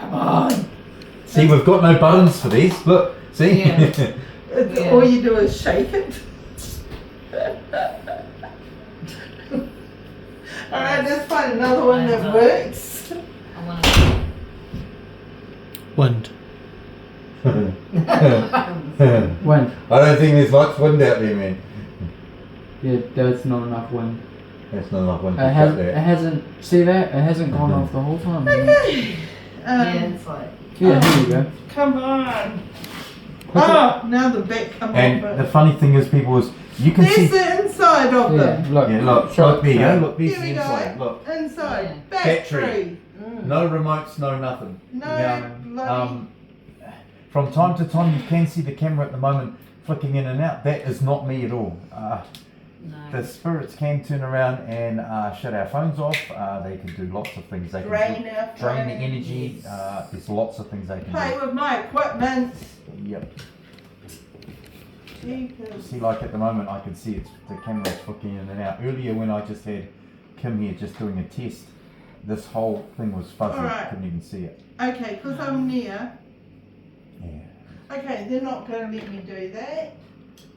Come on. See, we've got no buttons for these. Look, see? Yeah. All you do is shake it. Alright, let's find another one that works. I want to. Wind. Wind. I don't think there's much wind out there, man. Yeah, there's not enough wind. That's not enough wind It, to shut there. hasn't, see that? It hasn't gone off the whole time. Okay. Yeah, it's like. Yeah, here you go. Come on. Oh, now the back come And off the it. funny thing is, people, is you can There's see. the inside of Yeah, them. look. Yeah, look, Show look, there you show go. Look, there's Here the we inside. go. Look, Inside. Yeah. Battery. no remotes, no nothing. No Now, bloody. from time to time, you can see the camera at the moment flicking in and out. That is not me at all. No. The spirits can turn around and shut our phones off. They can do lots of things. They Drain can our drain the phone. energy. There's lots of things they can Play do. with my equipment. Yep. Jeepers. See, like at the moment, I can see it's the camera's flicking in and out. Earlier, when I just had Kim here just doing a test, this whole thing was fuzzy. Alright. Couldn't even see it. Okay, because I'm near. Yeah. Okay, they're not going to let me do that.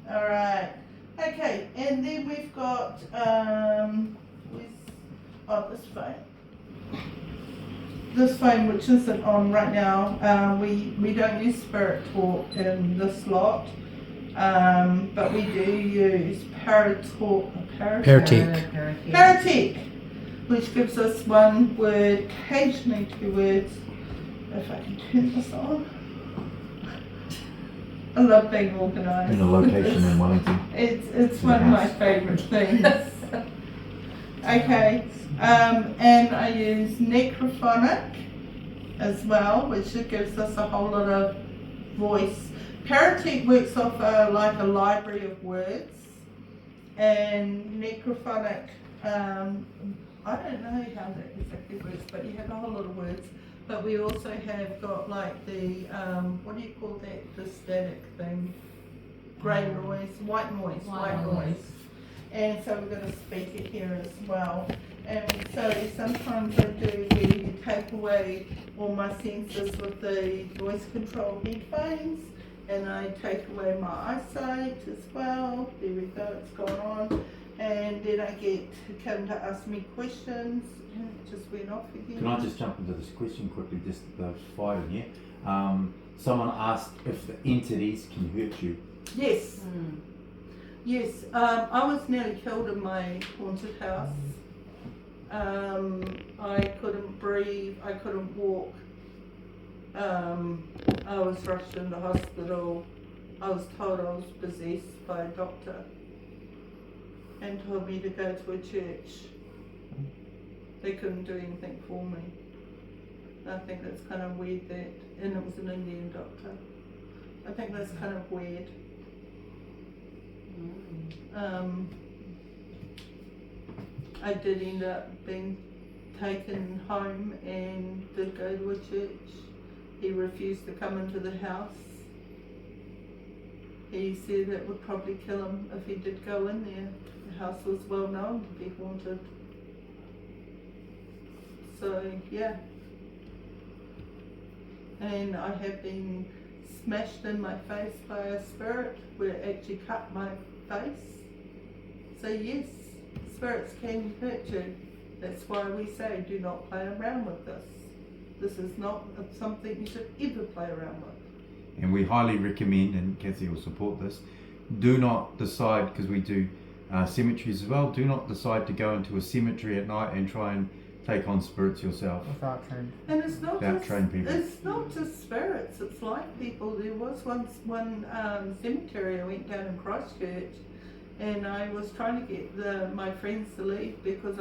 Alright. Okay, and then we've got, this phone. This phone, which isn't on right now, we don't use Spirit Talk in this lot, but we do use Paratalk, which gives us one word, occasionally 2 words. If I can turn this on. I love being organised. In a location in Wellington. It's In one the of my house. favourite things. Okay, and I use Necrophonic as well, which gives us a whole lot of voice. Paratic works off like a library of words, and Necrophonic, I don't know how that exactly works, but you have a whole lot of words. But we also have got like the, what do you call that, the static thing? Grey noise, white noise. And so we've got a speaker here as well. And so sometimes I do where you take away all my sensors with the voice control headphones, and I take away my eyesight as well. There we go, it's gone on. And then I get Kim to ask me questions. And it just went off again. Can I just jump into this question quickly, just the fire in here? Someone asked if the entities can hurt you. Yes. Yes, I was nearly killed in my haunted house. I couldn't breathe, I couldn't walk. I was rushed into hospital. I was told I was possessed by a doctor and told me to go to a church. They couldn't do anything for me. I think that's kind of weird that, and it was an Indian doctor. I think that's kind of weird. I did end up being taken home and did go to a church. He refused to come into the house. He said it would probably kill him if he did go in there. The house was well known to be haunted. So yeah. And I have been smashed in my face by a spirit where it actually cut my face. So yes, spirits can hurt you. That's why we say do not play around with this. This is not something you should ever play around with. And we highly recommend, and Kathy will support this, do not decide, because we do cemeteries as well, do not decide to go into a cemetery at night and try and take on spirits yourself. Without trained. And it's not Without just trained people. It's not just spirits. It's like people. There was one cemetery I went down in Christchurch, and I was trying to get my friends to leave because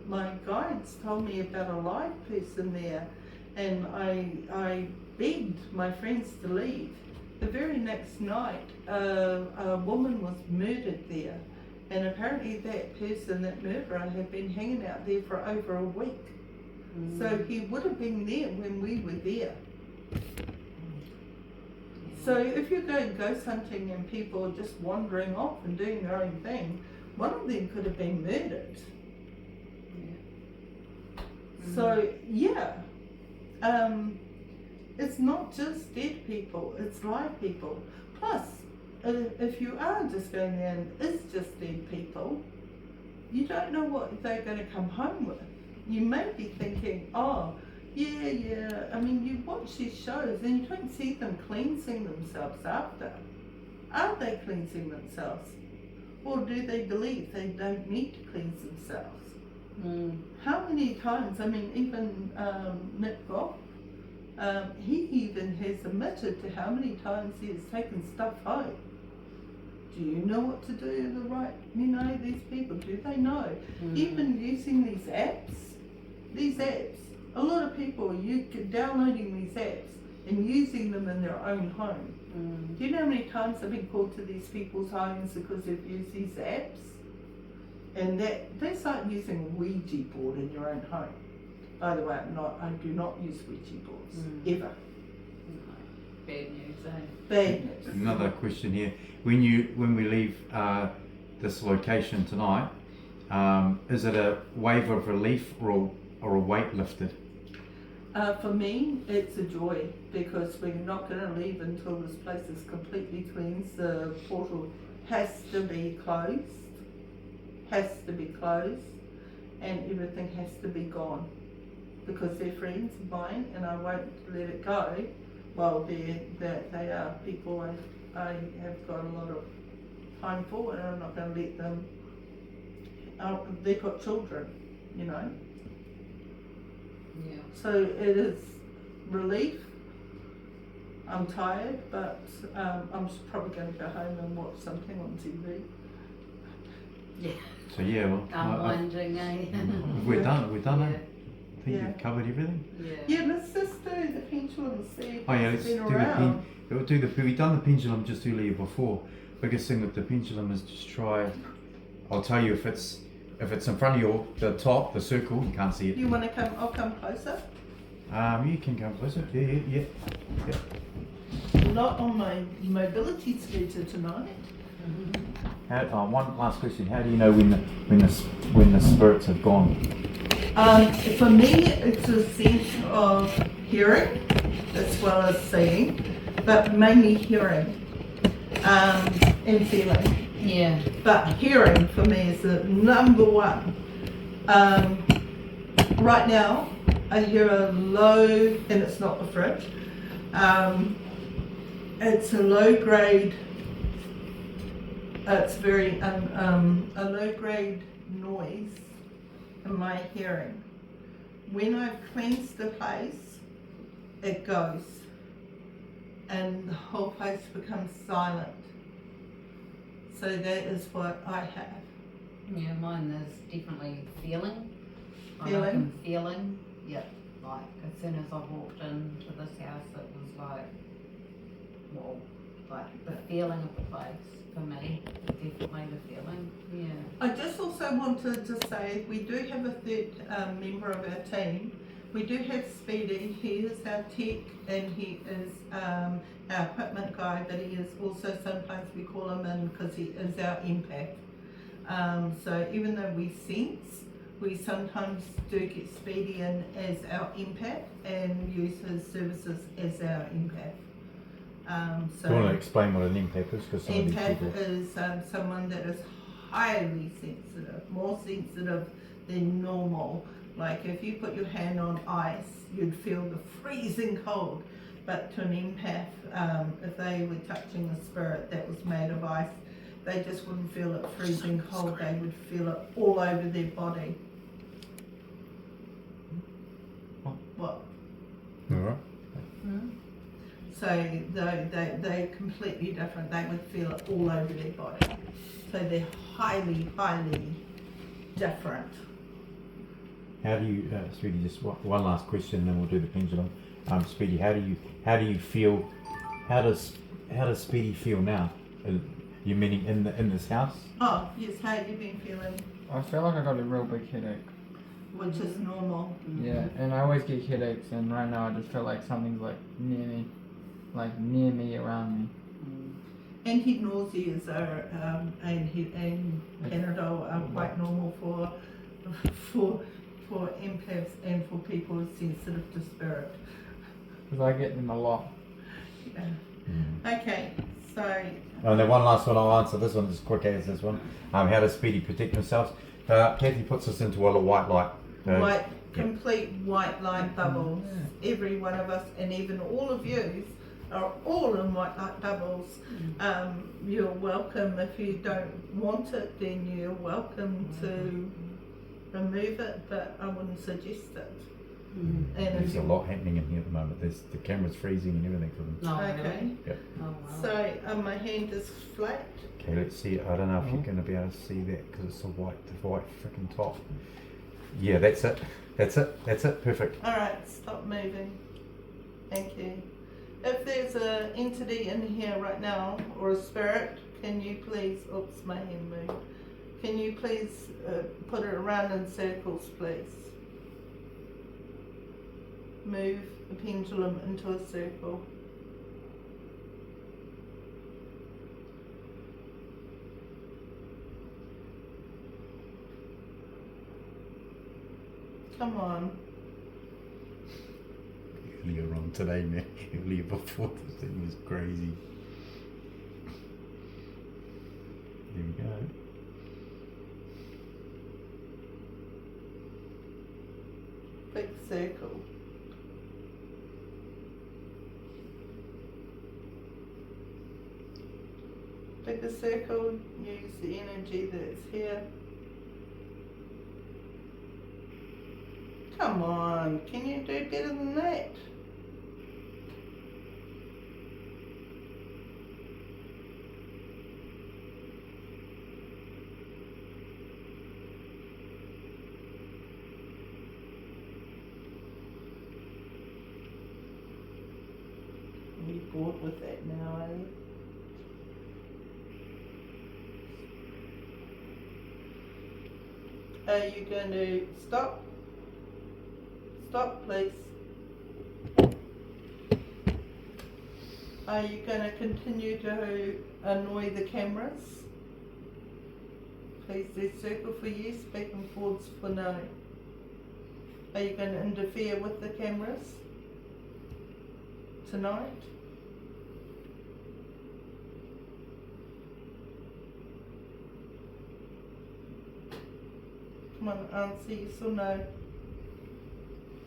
my guides told me about a live person there, and I begged my friends to leave. The very next night, a woman was murdered there. And apparently that person, that murderer, had been hanging out there for over a week. So he would have been there when we were there. So if you're going ghost hunting and people are just wandering off and doing their own thing, one of them could have been murdered. So yeah, it's not just dead people, it's live people. Plus, if you are just going there and it's just dead people, you don't know what they're going to come home with. You may be thinking, oh, yeah, I mean, you watch these shows and you don't see them cleansing themselves after. Are they cleansing themselves? Or do they believe they don't need to cleanse themselves? How many times, I mean, even Nick Goff, he even has admitted to how many times he has taken stuff home. Do you know what to do the right, these people, do they know? Even using these apps, a lot of people are downloading these apps and using them in their own home. Do you know how many times I've been called to these people's homes because they've used these apps? And that's like using a Ouija board in your own home. By the way, I do not use Ouija boards, ever. Bad news, eh? Bad news. Another question here. When we leave this location tonight, is it a wave of relief or a weight lifted? For me, it's a joy because we're not going to leave until this place is completely cleansed. The portal has to be closed, and everything has to be gone because they're friends of mine and I won't let it go. Well, they are people I have got a lot of time for, and I'm not going to let them. They've got children, Yeah. So it is relief. I'm tired, but I'm probably going to go home and watch something on TV. Yeah. So yeah, well, Unwinding, eh? we're done. Yeah. I think you've covered everything. Yeah, let's just do the pendulum and see if Oh yeah, it's let's been do around. we've done the pendulum just earlier before. Biggest thing with the pendulum is just try. I'll tell you if it's in front of the top, the circle, you can't see it. Do you want to come? I'll come closer. You can come closer. Yeah. Not on my mobility scooter tonight. One last question. How do you know when the spirits have gone? For me, it's a sense of hearing as well as seeing, but mainly hearing and feeling. Yeah. But hearing for me is the number one. Right now, I hear a low, and it's not the fridge. It's a low grade. It's very a low grade noise in my hearing. When I've cleansed the place, it goes, and the whole place becomes silent. So that is what I have. Yeah, mine is definitely feeling. Feeling? Feeling. Yep. Like as soon as I walked into this house, it was like, well, like the feeling of the place for me. Definitely the feeling. Yeah. I just also wanted to say we do have a third member of our team. We do have Speedy. He is our tech and he is our equipment guy, but he is also, sometimes we call him in because he is our empath. So even though we sense, we sometimes do get Speedy in as our empath and use his services as our empath. So Do you want to explain what an empath is? Because some of these people. empath is someone that is highly sensitive, more sensitive than normal. Like if you put your hand on ice, you'd feel the freezing cold. But to an empath, if they were touching a spirit that was made of ice, they just wouldn't feel it freezing cold. They would feel it all over their body. What? All right. So they're completely different. They would feel it all over their body. So they're highly, highly different. How do you, Speedy? Just one last question, then we'll do the pendulum. Speedy, how do you feel? How does Speedy feel now? You meaning in this house? Oh yes, how you been feeling? I feel like I got a real big headache. Which is normal. Yeah, and I always get headaches, and right now I just feel like something's like near me, around me. And head nauseas are and Panadol are quite normal for empaths and for people sensitive to spirit. Because I get them a lot. Okay, so And then one last one, I'll answer this one as quick as this one. How does Speedy protect themselves? Kathy puts us into a white light. white, complete white light bubbles. Every one of us, and even all of you, are all in white light bubbles. You're welcome. If you don't want it, then you're welcome to remove it, but I wouldn't suggest it. And if There's a you, lot happening in here at the moment. The camera's freezing and everything for them. No, okay. really? Yep. Oh, wow. So my hand is flat. Okay, let's see. I don't know if you're going to be able to see that because it's the white freaking top. Yeah, that's it. That's it. Perfect. All right, stop moving. Thank you. If there's an entity in here right now, or a spirit, can you please, oops, my hand moved. Can you please put it around in circles, please? Move the pendulum into a circle. Come on. Earlier on today, man. Earlier before this thing was crazy. There we go. Big circle. Bigger circle, use the energy that's here. Come on, can you do better than that? Are you bored with that now, are you? Are you going to stop? Stop, please. Are you going to continue to annoy the cameras? Please do circle for yes, back and forwards for no. Are you going to interfere with the cameras tonight? Come on, answer yes or no.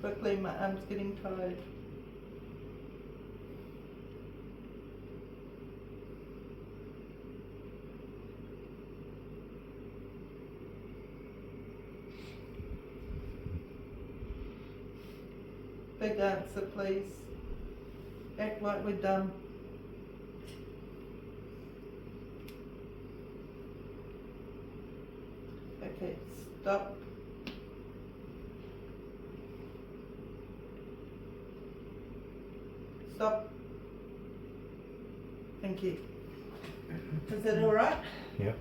Quickly, my arm's getting tired. Big answer, please. Act like we're done. Okay, stop. Stop. Thank you. Is that alright? Yeah.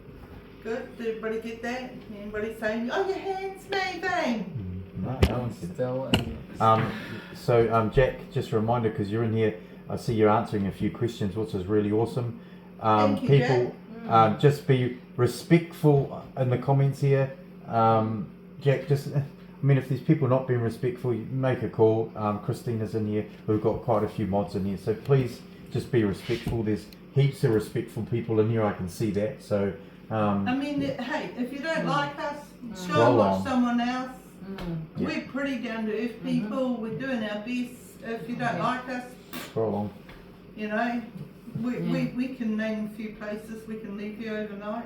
Good. Did everybody get that? Anybody saying, oh, your hand's moving? No, no one's Still. So Jack, just a reminder, because you're in here, I see you're answering a few questions, which is really awesome. Thank you, People, just be respectful in the comments here. Jack, just, I mean, if there's people not being respectful, you make a call. Christina's in here. We've got quite a few mods in here, so please just be respectful. There's heaps of respectful people in here. I can see that. So. I mean, hey, if you don't like us, go Scroll and watch on. someone else. Yeah. We're pretty down to earth people. We're doing our best. If you don't like us, Scroll along. you know, we can name a few places we can leave you overnight.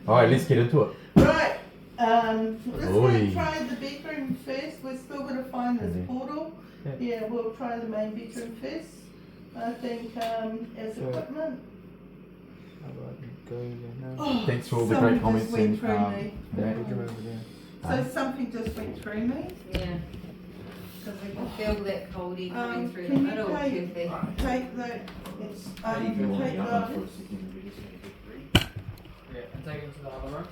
All right, let's get into it. Right. Let's go Oi. try the bedroom first. We're still going to find this Okay. portal. Yeah. Yeah, we'll try the main bedroom first. I think as Sure. equipment. How do I go there now? Oh, Thanks for all the something great comments just went and through me. The bedroom over there. So something just went through me. Yeah. Because I can feel that coldie coming through the Can you middle, take Kathy. that? Take Yeah, and take it to the other room.